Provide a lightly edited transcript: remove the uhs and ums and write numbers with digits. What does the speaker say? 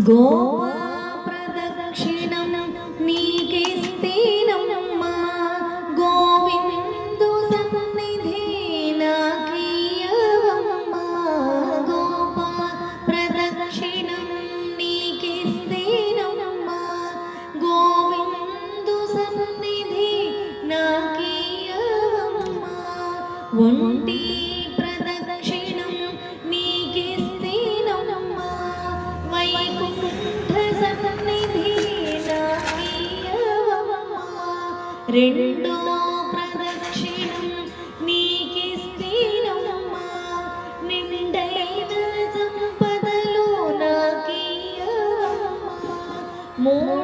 గోవా ప్రదక్షిణం నీకిస్తేనమ్మా గోవిందు సన్నిధి నాకియ్యవమ్మా. గోవా ప్రదక్షిణం నీకిస్తేనమ్మా గోవిందు సన్నిధి నాకియ్యవమ్మా. ఒంటి ప్రదక్షిణం నీకిస్తేనమ్మా వైకుంఠ సన్నిధి నాకియ్యవమ్మా. రెండో ప్రదక్షిణం నీకిస్తేనమ్మా నిండైన సంపదలు నాకియ్యవమ్మా. మూడో